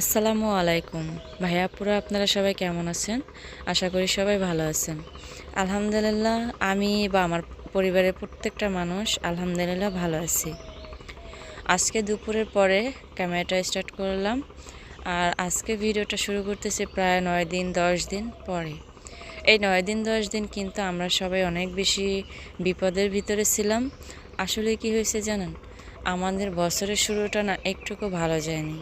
আসসালামু আলাইকুম ভাইয়া আপুরা, আপনারা সবাই কেমন আছেন? আশা করি সবাই ভালো আছেন। আলহামদুলিল্লাহ, আমি বা আমার পরিবারের প্রত্যেকটা মানুষ আলহামদুলিল্লাহ ভালো আছি। আজকে দুপুরের পরে ক্যামেরাটা স্টার্ট করলাম, আর আজকে ভিডিওটা শুরু করতেছি প্রায় 9 দিন 10 দিন পরে। এই 9 দিন 10 দিন কিন্তু আমরা সবাই অনেক বেশি বিপদের ভিতরে ছিলাম। আসলে কি হয়েছে জানেন, আমাদের বছরের শুরুটা না একটুকু ভালো যায়নি।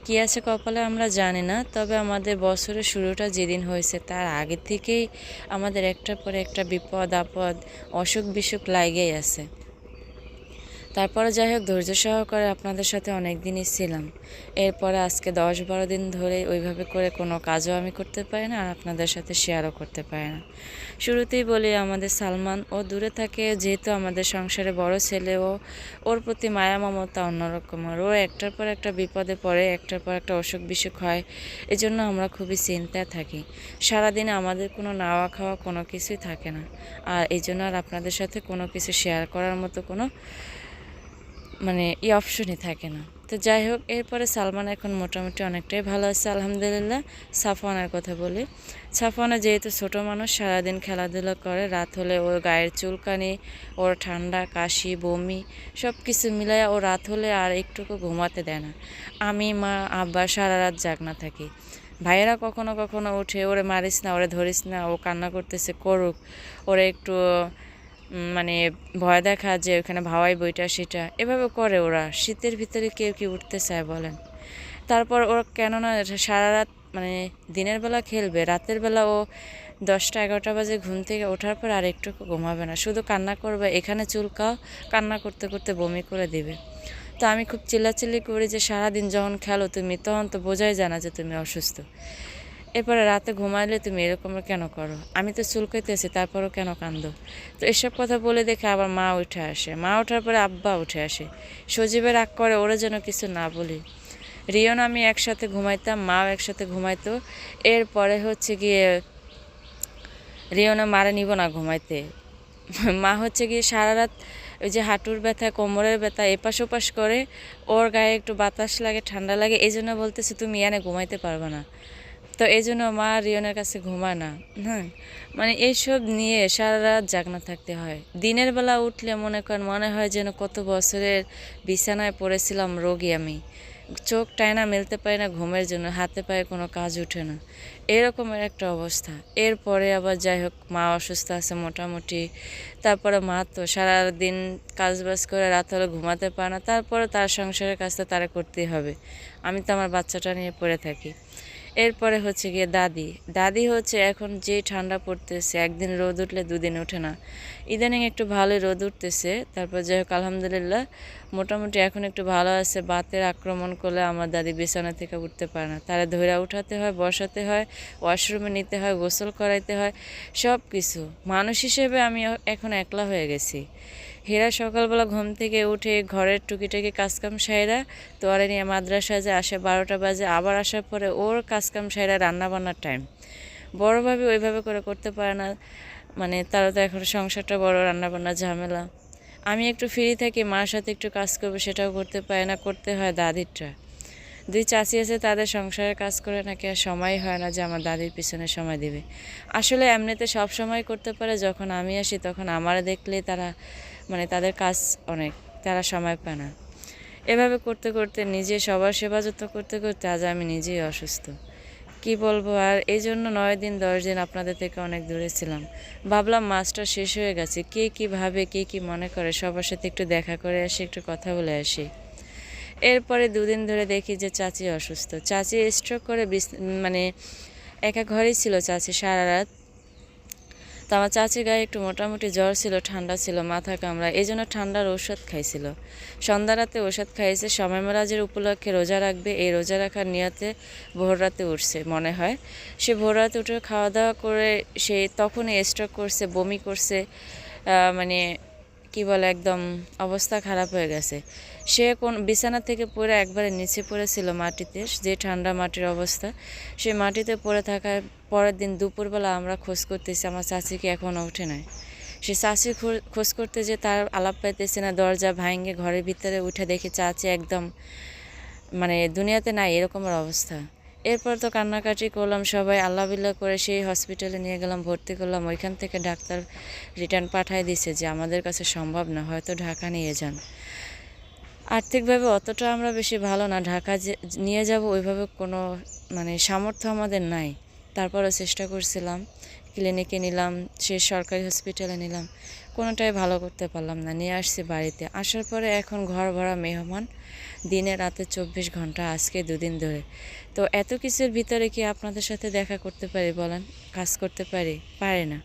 কি আছে কপালে আমরা জানি না, তবে আমাদের বছরের শুরুটা যেদিন হয়েছে তার আগে থেকেই আমাদের একটার পর একটা বিপদ আপদ, অসুখ বিসুখ লাগেই আছে। তারপরে যাই হোক, ধৈর্য সহকারে আপনাদের সাথে অনেক দিনই ছিলাম। এরপরে আজকে 10-12 দিন ধরে ওইভাবে করে কোনো কাজও আমি করতে পারি না, আর আপনাদের সাথে শেয়ারও করতে পারি না। শুরুতেই বলি, আমাদের সালমান ও দূরে থাকে, যেহেতু আমাদের সংসারে বড় ছেলে, ওর প্রতি মায়া মমতা অন্যরকম। আর ও একটার পর একটা বিপদে পড়ে, একটার পর একটা অসুখ বিসুখ হয়। এজন্য আমরা খুবই চিন্তায় থাকি। সারাদিনে আমাদের কোনো নাওয়া খাওয়া কোনো কিছুই থাকে না। আর এই জন্য আর আপনাদের সাথে কোনো কিছু শেয়ার করার মতো কোনো অপশনই থাকে না। তো যাই হোক, এরপরে সালমান এখন মোটামুটি অনেকটাই ভালো আছে আলহামদুলিল্লাহ। সাফওয়ানের কথা বলি। সাফওয়ানা যেহেতু ছোট মানুষ, সারাদিন খেলাধুলা করে, রাত হলে ওর গায়ের চুলকানি, ওর ঠান্ডা কাশি বমি সব কিছু মিলাইয়া ও রাত হলে আর একটুকু ঘুমাতে দেয় না। আমি মা আব্বা সারা রাত জাগনা থাকি। ভাইয়েরা কখনো কখনো উঠে, ওরে মারিস না, ওরে ধরিস না, ও কান্না করতেছে করুক, ওরে একটু মানে ভয় দেখা যে ওখানে ভাওয়াই বইটা সেটা এভাবে করে। ওরা শীতের ভিতরে কেউ কি উঠতে চায় বলেন? তারপর ওর কেননা সারা রাত দিনের বেলা খেলবে, রাতের বেলা ও 10টা 11টা বাজে ঘুম থেকে ওঠার পর আর একটু ঘুমাবে না, শুধু কান্না করবে, এখানে চুলকাও, কান্না করতে করতে বমি করে দিবে। তো আমি খুব চিল্লাচিল্লি করি যে সারাদিন যখন খেলো তুমি, তখন তো বোঝাই যায় না যে তুমি অসুস্থ। এরপরে রাতে ঘুমাইলে তুমি এরকম কেন করো? আমি তো চুলকাইতেছি, তারপরও কেন কান্দো? তো এসব কথা বলে দেখে আবার মা উঠে আসে, মা ওঠার পরে আব্বা উঠে আসে। সজীবের রাগ করে ওরা যেন কিছু না বলি। রিয়ন আমি একসাথে ঘুমাইতাম, মাও একসাথে ঘুমাইতো। এরপরে হচ্ছে গিয়ে রিয়না মারা নিব না ঘুমাইতে। মা হচ্ছে গিয়ে সারা রাত ওই যে হাঁটুর ব্যথা কোমরের ব্যথা এপাশ ওপাশ করে, ওর গায়ে একটু বাতাস লাগে ঠান্ডা লাগে, এই জন্য বলতেছে তুমি এনে ঘুমাইতে পারবে না। তো এই জন্য মা রিয়নের কাছে ঘুমায় না। হ্যাঁ, এইসব নিয়ে সারা রাত জাগনা থাকতে হয়। দিনের বেলা উঠলে মনে হয় যেন কত বছরের বিছানায় পড়েছিলাম রোগী আমি। চোখ টায়না মেলতে পারি না ঘুমের জন্য, হাতে পায়ে কোনো কাজ ওঠে না, এরকমের একটা অবস্থা। এরপরে আবার যাই হোক, মা অসুস্থ আছে মোটামুটি। তারপরে মা তো সারাদিন কাজবাজ করে রাত হলে ঘুমাতে পারে না, তারপরে তার সংসারের কাজ তো তারা করতেই হবে। আমি তো আমার বাচ্চাটা নিয়ে পড়ে থাকি। এরপরে হচ্ছে গিয়ে দাদি। দাদি হচ্ছে এখন যে ঠান্ডা পড়তেছে, একদিন রোদ উঠলে দুদিন ওঠে না। ইদানিং একটু ভালোই রোদ উঠতেছে, তারপর যাই হোক আলহামদুলিল্লাহ মোটামুটি এখন একটু ভালো আছে। বাতের আক্রমণ করলে আমার দাদি বিছানা থেকে উঠতে পারে না, তারা ধইরা উঠাতে হয়, বসাতে হয়, ওয়াশরুমে নিতে হয়, গোসল করাইতে হয়, সব কিছু। মানুষ হিসেবে আমি এখন একলা হয়ে গেছি। হেরা সকালবেলা ঘুম থেকে উঠে ঘরের টুকিটাকি কাজকাম সাইরা তোয়ারে নিয়ে মাদ্রাসায় যায়, আসে 12টা বাজে, আবার আসার পরে ওর কাজকাম সাইরা রান্নাবান্নার টাইম। বড়োভাবে ওইভাবে করে করতে পারে না, তারা তো এখন সংসারটা বড়, রান্নাবান্নার ঝামেলা। আমি একটু ফ্রি থাকি, মার সাথে একটু কাজ করবো, সেটাও করতে পারে না, করতে হয় দাদিরটা। দুই চাচি আছে, তাদের সংসারের কাজ করে নাকি আর সময় হয় না যে আমার দাদির পিছনে সময় দিবে। আসলে এমনিতে সব সময় করতে পারে, যখন আমি আসি তখন আমার দেখলেই তারা তাদের কাজ অনেক, তারা সময় পায় না। এভাবে করতে করতে নিজে সবার সেবা যত্ন করতে করতে আজ আমি নিজেই অসুস্থ। কি বলবো আর, এই জন্য 9 দিন 10 দিন আপনাদের থেকে অনেক দূরে ছিলাম। ভাবলাম মাসটা শেষ হয়ে গেছে, কে কী ভাবে, কে কী মনে করে, সবার সাথে একটু দেখা করে আসি, একটু কথা বলে আসি। এরপরে 2 দিন ধরে দেখি যে চাচি অসুস্থ। চাচি স্ট্রোক করে মানে একা ঘরেই ছিল চাচি সারা রাত। তো আমার চাচির গায়ে একটু মোটামুটি জ্বর ছিল, ঠান্ডা ছিল, মাথা কামড়া, এই জন্য ঠান্ডার ঔষধ খাইছিল। সন্ধ্যা রাতে ওষুধ খাইছে, সময় মেরাজের উপলক্ষে রোজা রাখবে, এই রোজা রাখার নিয়তে ভোর রাতে উঠছে মনে হয়। সে ভোর রাতে উঠে খাওয়া দাওয়া করে সে তখনই স্ট্রোক করছে, বমি করছে, মানে কি বলে, একদম অবস্থা খারাপ হয়ে গেছে। সে কোন বিছানা থেকে পড়ে একবারে নিচে পড়েছিল মাটিতে, যে ঠান্ডা মাটির অবস্থা। সে মাটিতে পড়ে থাকার পরের দিন দুপুরবেলা আমরা খোঁজ করতেছি, আমার চাচিকে এখনও উঠে নাই। সে চাচির খোঁজ করতে যে তার আলাপ পাইতেছে না, দরজা ভাঙে ঘরের ভিতরে উঠে দেখি চাচি একদম মানে দুনিয়াতে নাই এরকমের অবস্থা। এরপর তো কান্নাকাটি করলাম, সবাই আল্লাহ বিল্লাহ করে সেই হসপিটালে নিয়ে গেলাম, ভর্তি করলাম। ওইখান থেকে ডাক্তার রিটার্ন পাঠায় দিছে যে আমাদের কাছে সম্ভব না, হয়তো ঢাকা নিয়ে যান। আর্থিকভাবে অতটা আমরা বেশি ভালো না, ঢাকা যে নিয়ে যাব ওইভাবে কোনো মানে সামর্থ্য আমাদের নাই। তারপরও চেষ্টা করছিলাম, ক্লিনিকে নিলাম, সে সরকারি হসপিটালে নিলাম, কোনোটাই ভালো করতে পারলাম না। নিয়ে আসছি বাড়িতে, আসার পরে এখন ঘর ভরা মেহমান, দিনে রাতে 24 ঘন্টা, আজকে 2 দিন ধরে। তো এত কিছুর ভিতরে কি আপনাদের সাথে দেখা করতে পারি বলেন, কাজ করতে পারি না।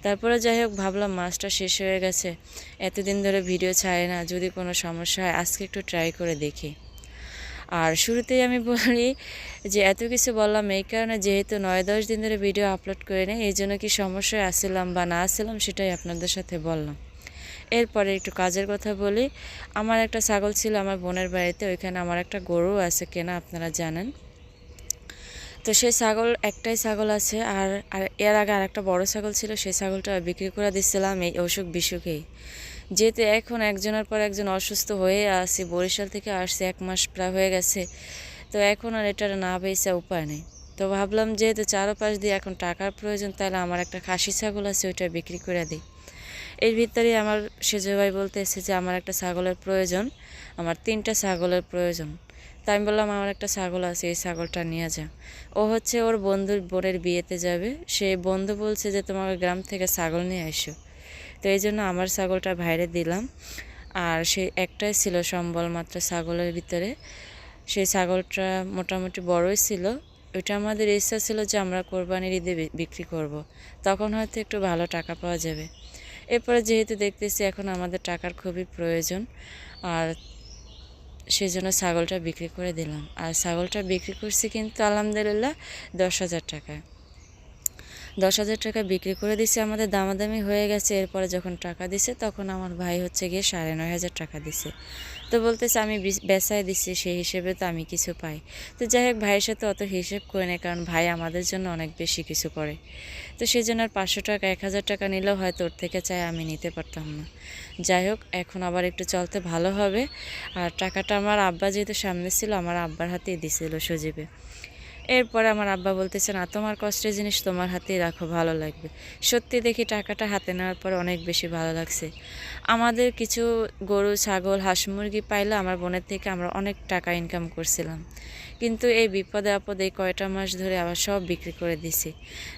তারপরে যাই হোক ভাবলাম মাসটা শেষ হয়ে গেছে, এতদিন ধরে ভিডিও ছাড়ে না, যদি কোনো সমস্যা হয় আজকে একটু ট্রাই করে দেখি। আর শুরুতেই আমি বলি যে এত কিছু বললাম এই কারণে, যেহেতু 9-10 দিন ধরে ভিডিও আপলোড করে নেই, এই জন্য কি সমস্যায় আসছিলাম বা না আসছিলাম সেটাই আপনাদের সাথে বললাম। এরপরে একটু কাজের কথা বলি। আমার একটা ছাগল ছিল আমার বোনের বাড়িতে, ওইখানে আমার একটা গরু আছে কেনা, আপনারা জানেন। তো সেই ছাগল, একটাই ছাগল আছে। আর আর এর আগে আরেকটা বড় ছাগল ছিল, সেই ছাগলটা বিক্রি করে দিচ্ছিলাম এই অসুখ বিসুখেই। যেহেতু এখন একজনের পর একজন অসুস্থ হয়ে আছি, বরিশাল থেকে আসছি, 1 মাস প্রায় হয়ে গেছে। তো এখন আর এটার না বেচা উপায় নেই। তো ভাবলাম যেহেতু চারপাশ দিয়ে এখন টাকার প্রয়োজন, তাহলে আমার একটা খাসি ছাগল আছে, ওইটা বিক্রি করে দিই। এর ভিতরেই আমার সেজু ভাই বলতেছে যে আমার একটা ছাগলের প্রয়োজন, আমার 3টা ছাগলের প্রয়োজন। তাই আমি বললাম আমার একটা ছাগল আছে, এই ছাগলটা নিয়ে যা। ও হচ্ছে ওর বন্ধুর বোনের বিয়েতে যাবে, সে বন্ধু বলছে যে তোমাকে গ্রাম থেকে ছাগল নিয়ে এসো। তো এই জন্য আমার ছাগলটা বাইরে দিলাম। আর সে একটাই ছিল সম্বল মাত্র ছাগলের ভিতরে। সেই ছাগলটা মোটামুটি বড়ই ছিল। ওইটা আমাদের ইচ্ছা ছিল যে আমরা কোরবানির ঈদে বিক্রি করব। তখন হয়তো একটু ভালো টাকা পাওয়া যাবে। এরপরে যেহেতু দেখতেছি এখন আমাদের টাকার খুবই প্রয়োজন, আর সেজন্য ছাগলটা বিক্রি করে দিলাম। আর ছাগলটা বিক্রি করছি কিন্তু আলহামদুলিল্লাহ 10,000 টাকায়। 10,000 টাকা বিক্রি করে দিছে, আমাদের দামাদামি হয়ে গেছে। এরপরে যখন টাকা দিছে তখন আমার ভাই হচ্ছে গিয়ে 9,500 টাকা দিছে। তো বলতেছে আমি বেচায় দিছি, সেই হিসেবে তো আমি কিছু পাই। তো যাই হোক ভাইয়ের সাথে অত হিসেব করে নেই, কারণ ভাই আমাদের জন্য অনেক বেশি কিছু করে। তো সেই জন্য আর 500 টাকা 1,000 টাকা নিলেও হয়তো ওর থেকে চাই আমি নিতে পারতাম না। যাই হোক এখন আবার একটু চলতে ভালো হবে। আর টাকাটা আমার আব্বা যেহেতু সামনে ছিল, আমার আব্বার হাতেই দিছিল সজীবে। এরপরে আমার আব্বা বলতেছে না, তোমার কষ্টের জিনিস তোমার হাতেই রাখো, ভালো লাগবে। সত্যি দেখি টাকাটা হাতে নেওয়ার পর অনেক বেশি ভালো লাগছে। আমাদের কিছু গরু ছাগল হাঁস মুরগি পাইলে আমার বোনের থেকে আমরা অনেক টাকা ইনকাম করছিলাম, কিন্তু এই বিপদে আপদে এই কয়টা মাস ধরে আবার সব বিক্রি করে দিছি।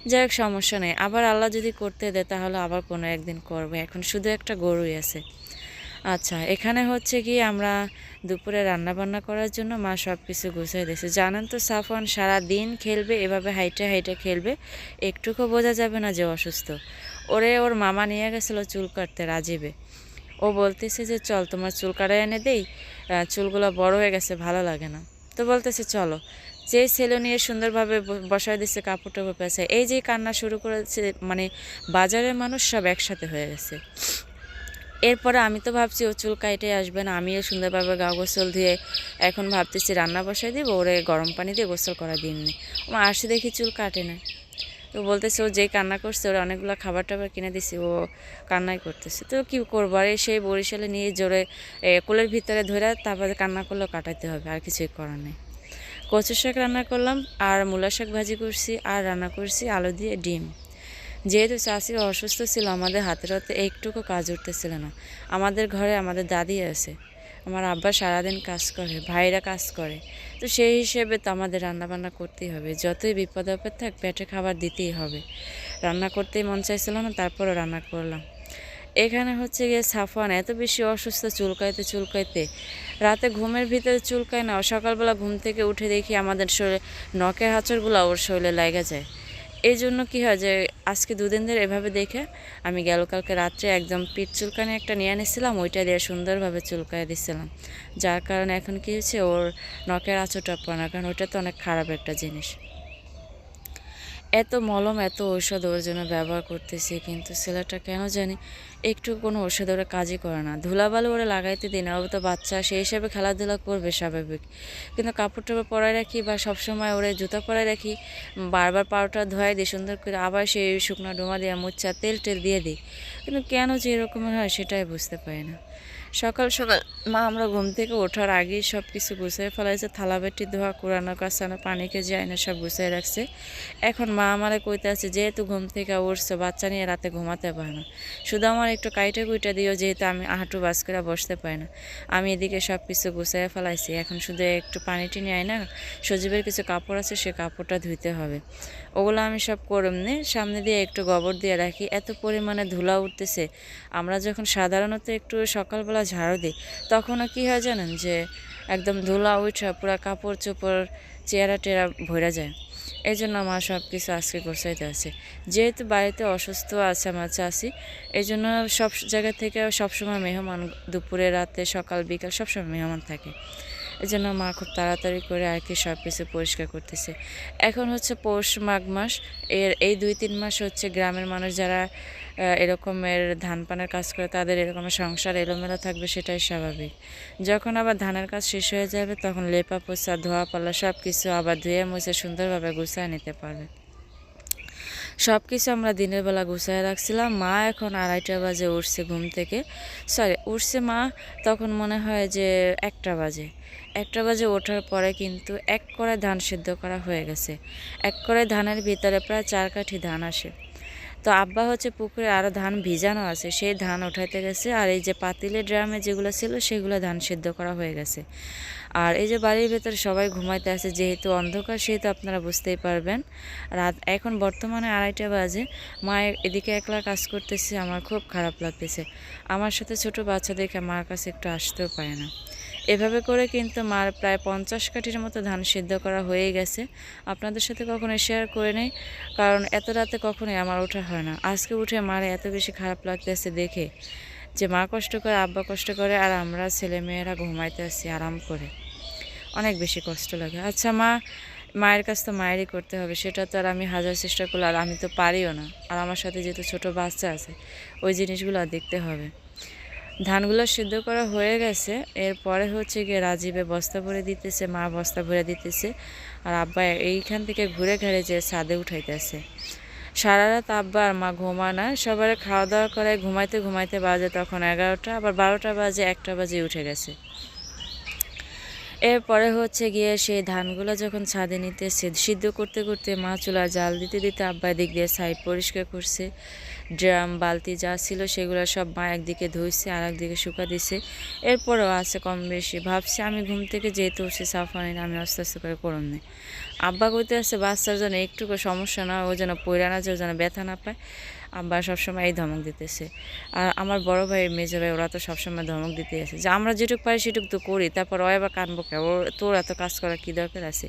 যাই হোক সমস্যা নেই, আবার আল্লাহ যদি করতে দেয় তাহলে আবার কোনো একদিন করবো। এখন শুধু একটা গরুই আছে। আচ্ছা, এখানে হচ্ছে কি আমরা দুপুরে রান্না বান্না করার জন্য মা সব কিছু গুছিয়ে দিয়েছে। জানেন তো সাফওয়ান সারা দিন খেলবে, এভাবে হাইটে হাইটে খেলবে, একটুকু বোঝা যাবে না যে অসুস্থ। ওরে ওর মামা নিয়ে গেছিলো চুল কাটতে রাজীবে। ও বলতেছে যে চল তোমার চুল কাটা এনে দেই, চুলগুলো বড় হয়ে গেছে ভালো লাগে না। তো বলতেছে চলো, যেই ছেলে নিয়ে সুন্দরভাবে বসায় দিচ্ছে, কাপড় টাপড় পেঁচায়, এই যে কান্না শুরু করেছে, মানে বাজারের মানুষ সব একসাথে হয়ে গেছে। এরপরে আমি তো ভাবছি ও চুল কাইটে আসবে না, আমিও সুন্দরভাবে গা গোসল দিয়ে এখন ভাবতেছি রান্না বসাই দিব, ওরে গরম পানি দিয়ে গোসল করা দিননি। ও আসে দেখি চুল কাটে না। তো বলতেছে ও যেই কান্না করছে, ওরা অনেকগুলো খাবার টাবার কিনে দিছি, ও কান্নাই করতেছে। তো কী করবো, আর সেই বরিশালে নিয়ে জোরে কোলের ভিতরে ধরে তারপরে কান্না করলেও কাটাইতে হবে, আর কিছুই করার নেই। কচু শাক রান্না করলাম, আর মূলা শাক ভাজি করছি, আর রান্না করছি আলু দিয়ে ডিম। যেহেতু চাষি অসুস্থ ছিল, আমাদের হাতের হাতে একটুকু কাজ উঠতেছিল না। আমাদের ঘরে আমাদের দাদি আছে, আমার আব্বা সারাদিন কাজ করে, ভাইরা কাজ করে। তো সেই হিসেবে তো আমাদের রান্নাবান্না করতেই হবে, যতই বিপদ আপদ থাক পেটে খাবার দিতেই হবে। রান্না করতেই মন চাইছিল না, তারপরও রান্না করলাম। এখানে হচ্ছে গিয়ে সাফওয়ান এত বেশি অসুস্থ, চুলকাইতে চুলকাইতে রাতে ঘুমের ভিতরে চুলকায় না, সকালবেলা ঘুম থেকে উঠে দেখি আমাদের শরীরে নখের হাঁচড়গুলো ওর শরীরে লাগা যায়। এই জন্য কী হয় যে আজকে 2 দিন ধরে এভাবে দেখে আমি কালকে রাত্রে একদম পিঠ চুলকানি একটা নিয়ে নিয়েছিলাম, ওইটা দিয়ে সুন্দরভাবে চুলকায় দিচ্ছিলাম। যার কারণে এখন কী হচ্ছে, ওর নখের আঁচড়টা পড়ে না, কারণ ওইটা তো অনেক খারাপ একটা জিনিস। এত মলম এত ঔষধ ওর জন্য ব্যবহার করতেছি, কিন্তু ছেলেটা কেন জানি একটু কোনো ওষুধ ওরা কাজই করে না। ধুলাবালু ওরা লাগাইতে দিই না, ও তো বাচ্চা, সেই হিসাবে খেলাধুলা করবে স্বাভাবিক। কিন্তু কাপড় টাপড় পরায় রাখি বা সবসময় ওরে জুতা পরায় রাখি, বারবার পাউটা ধোয়াই দিই সুন্দর করে, আবার সেই শুকনো ডোমা দিয়ে মুচ্ছা তেল টেল দিয়ে দিই। কিন্তু কেন যে এরকমের হয় সেটাই বুঝতে পারি না। সকাল সকাল মা আমরা ঘুম থেকে ওঠার আগেই সব কিছু গুছিয়ে ফেলাইছে, থালাবাটি ধোয়া, কুড়ানো কাছানো, পানি কেজি আইনা সব গুছিয়ে রাখছে। এখন মা আমারে কইতে আছে, যেহেতু ঘুম থেকে উঠছে, বাচ্চা নিয়ে রাতে ঘুমাতে পারে না, শুধু আমার একটু কাইটা কুইটা দিও, যেহেতু আমি হাঁটু বাস করে বসতে পারি না। আমি এদিকে সব কিছু গুছিয়ে ফেলাইছি, এখন শুধু একটু পানি টিনি আইনা সজীবের কিছু কাপড় আছে, সে কাপড়টা ধুইতে হবে। ওগুলো আমি সব করমনি সামনে দিয়ে একটু গোবর দিয়ে রাখি, এত পরিমাণে ধুলা উঠতেছে। আমরা যখন সাধারণত একটু সকালবেলা ঝাড়ু দিই, তখনও কী হয় জানেন, যে একদম ধুলা উঠা পুরা কাপড় চোপড় চেহারা টেরা ভরে যায়। এই জন্য আমার সব কিছু আজকে গোছাইতে আছে। যেহেতু বাড়িতে অসুস্থ আছে আমার চাষি, এই জন্য সব জায়গা থেকে সবসময় মেহমান, দুপুরে রাতে সকাল বিকাল সবসময় মেহমান থাকে। এই জন্য মা খুব তাড়াতাড়ি করে আর কি সব কিছু পরিষ্কার করতেছে। এখন হচ্ছে পৌষ মাঘ মাস, এই 2-3 মাস হচ্ছে গ্রামের মানুষ যারা এরকমের ধান পানের কাজ করে, তাদের এরকমের সংসার এলোমেলো থাকবে, সেটাই স্বাভাবিক। যখন আবার ধানের কাজ শেষ হয়ে যাবে, তখন লেপা পোছা ধোয়া পাল্লা সব কিছু আবার ধুয়ে মুছে সুন্দরভাবে গুছিয়ে নিতে পারবে। সব কিছু আমরা দিনের বেলা গুছিয়ে রাখছিলাম। মা এখন 2:30 বাজে উঠছে ঘুম থেকে, উঠছে মা, তখন মনে হয় যে 1টা বাজে। 1টা বাজে ওঠার পরে কিন্তু এক কড়াই ধান সিদ্ধ করা হয়ে গেছে। এক কড়াই ধানের ভিতরে প্রায় 4 কাঠি ধান আসে। তো আব্বা হচ্ছে পুকুরে আরও ধান ভিজানো আছে, সেই ধান উঠাইতে গেছে। আর এই যে পাতিলে ড্রামে যেগুলো ছিল, সেগুলো ধান সিদ্ধ করা হয়ে গেছে। আর এই যে বাড়ির ভেতরে সবাই ঘুমাইতে আছে, যেহেতু অন্ধকার, সেহেতু আপনারা বুঝতেই পারবেন। রাত এখন বর্তমানে 2:30 বাজে। মায়ের এদিকে একলা কাজ করতেছে, আমার খুব খারাপ লাগতেছে। আমার সাথে ছোট বাচ্চা দেখে মার কাছে একটু আসতেও পারে না। এভাবে করে কিন্তু মার প্রায় 50 কাঠির মতো ধান সিদ্ধ করা হয়ে গেছে। আপনাদের সাথে কখনো শেয়ার করে নেই, কারণ এত রাতে কখনোই আমার ওঠা হয় না। আজকে উঠে মার এত বেশি খারাপ লাগতেছে দেখে, যে মা কষ্ট করে, আব্বা কষ্ট করে, আর আমরা ছেলেমেয়েরা ঘুমাইতে আসি আরাম করে। অনেক বেশি কষ্ট লাগে। আচ্ছা মায়ের কাজ তো মায়েরই করতে হবে, সেটা তো আর আমি হাজার চেষ্টা করলে আর আমি তো পারিও না। আর আমার সাথে যেহেতু ছোট বাচ্চা আছে, ওই জিনিসগুলো দেখতে হবে। ধানগুলো সিদ্ধ করা হয়ে গেছে। এরপরে হচ্ছে গিয়ে রাজীবে বস্তা ভরে দিতেছে, মা বস্তা ভরে দিতেছে, আর আব্বা এইখান থেকে ঘুরে ঘাড়ে যে ছাদে উঠাইতেছে। সারা রাত আব্বা আর মা ঘুমায় না, সবার খাওয়া দাওয়া করে ঘুমাইতে ঘুমাইতে বাজে তখন 11টা, আবার 12টা বাজে, 1টা বাজে উঠে গেছে। এরপরে হচ্ছে গিয়ে সেই ধানগুলো যখন ছাদে নিতে সিদ্ধ করতে করতে মা চুলা জাল দিতে দিতে আব্বা দিক দিয়ে সাইড পরিষ্কার করছে। ড্রাম বালতি যা ছিল সেগুলো সব মা একদিকে ধুইছে, আর একদিকে শুকা দিছে। এরপরেও আছে কম বেশি। ভাবছি আমি ঘুম থেকে যেহেতু উঠছি, সাফানি আমি আস্তে আস্তে করে করুন নি। আব্বা কইতে আছে বাচ্চার জন্য একটুকু সমস্যা না, ও যেন পইরা না যায়, ও যেন ব্যথা না পায়। আব্বা সবসময় এই ধমক দিতেছে। আর আমার বড় ভাই মেজো ভাই ওরা তো সবসময় ধমক দিতে আছে, যে আমরা যেটুকু পারি সেটুকু তো করি, তারপর ও এবার কানবো কে, তোর এত কাজ করার কী দরকার আছে।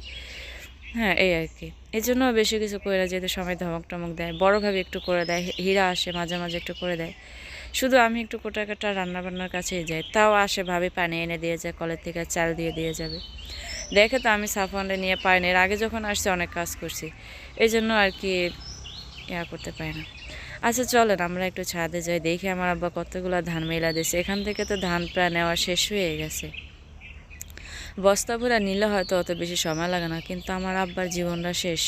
হ্যাঁ, এই আর কি। এই জন্য বেশি কিছু করে না, যেহেতু সবাই ধমক টমক দেয়। বড় ভাবি একটু করে দেয়, হীরা আসে মাঝে মাঝে একটু করে দেয়। শুধু আমি একটু কোটাকাটা রান্নাবান্নার কাছেই যাই, তাও আসে ভাবি পানি এনে দিয়ে যায়, কলের থেকে চাল দিয়ে যাবে। দেখে তো আমি সাফওয়ানরে নিয়ে পারিনি, এর আগে যখন আসছে অনেক কাজ করছি, এই জন্য আর কি করতে পারি না। আচ্ছা চলেন আমরা একটু ছাদে যাই, দেখি আমার আব্বা কতগুলো ধান মেলা দিয়েছে। এখান থেকে তো ধান প্রায় নেওয়া শেষ হয়ে গেছে। বস্তা ভরা নিলে হয়তো অত বেশি সময় লাগে না, কিন্তু আমার আব্বার জীবনটা শেষ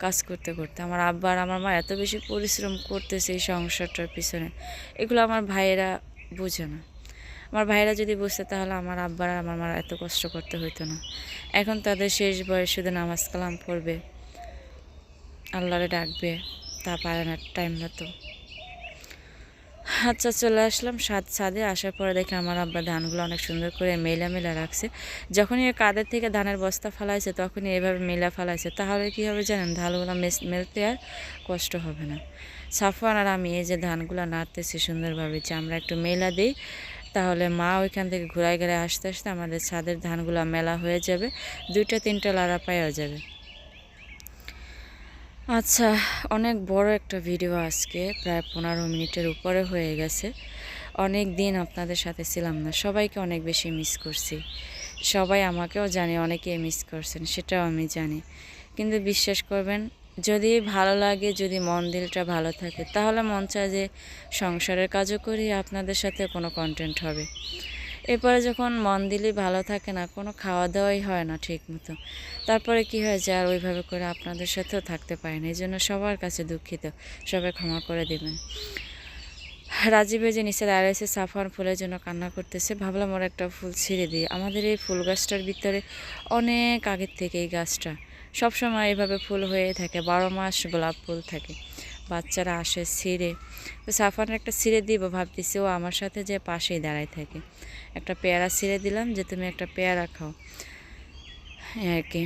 কাজ করতে করতে। আমার আব্বা আর আমার মা এত বেশি পরিশ্রম করতেছে এই সংসারটার পিছনে, এগুলো আমার ভাইয়েরা বুঝে না। আমার ভাইয়েরা যদি বুঝতে, তাহলে আমার আব্বার আর আমার মার এত কষ্ট করতে হইতো না। এখন তাদের শেষ বয়স, শুধু নামাজ কালাম পড়বে, আল্লাহরে ডাকবে, তা পারে না টাইম মতো। আচ্ছা চলে আসলাম ছাদে। আসার পরে দেখে আমার আব্বা ধানগুলো অনেক সুন্দর করে মেলা রাখছে। যখনই কাদের থেকে ধানের বস্তা ফালাইছে, তখনই এভাবে মেলা ফালাইছে। তাহলে কী হবে জানেন, ধানগুলো মেলতে আর কষ্ট হবে না। সাফওয়ান আর আমি এই যে ধানগুলো নাড়তেছি সুন্দরভাবে, যে আমরা একটু মেলা দিই, তাহলে মা ওইখান থেকে ঘুরাই ঘুরাই আসতে আসতে আমাদের ছাদের ধানগুলো মেলা হয়ে যাবে, 2-3টা লাড়া পাওয়া যাবে। আচ্ছা, অনেক বড় একটা ভিডিও আজকে, প্রায় 15 মিনিটের উপরে হয়ে গেছে। অনেক দিন আপনাদের সাথে ছিলাম না, সবাইকে অনেক বেশি মিস করছি। সবাই আমাকেও জানে, অনেকেই মিস করছেন, সেটাও আমি জানি। কিন্তু বিশ্বাস করবেন, যদি ভালো লাগে, যদি মন দিলটা ভালো থাকে, তাহলে মন চায় যে সংসারের কাজও করি, আপনাদের সাথে কোনো কন্টেন্ট হবে। এরপরে যখন মন দিলেই ভালো থাকে না, কোনো খাওয়া দাওয়াই হয় না ঠিক মতো, তারপরে কি হয় যে আর ওইভাবে করে আপনাদের সাথেও থাকতে পারি না। এই জন্য সবার কাছে দুঃখিত, সবাই ক্ষমা করে দেবেন। রাজীবের যে নিচে দাঁড়িয়ে আছে সাফওয়ান ফুলের জন্য কান্না করতেছে। ভাবলাম ওর একটা ফুল ছিঁড়ে দিই। আমাদের এই ফুল গাছটার ভিতরে অনেক আগের থেকে এই গাছটা সবসময় এভাবে ফুল হয়ে থাকে, 12 মাস গোলাপ ফুল থাকে। বাচ্চারা আসে ছিঁড়ে, তো সাফওয়ানের একটা ছিঁড়ে দিব ভাবতেছি, ও আমার সাথে যে পাশেই দাঁড়ায় থাকে। একটা পেয়ারা ছিঁড়ে দিলাম যে তুমি একটা পেয়ারা খাও, এই আর কি।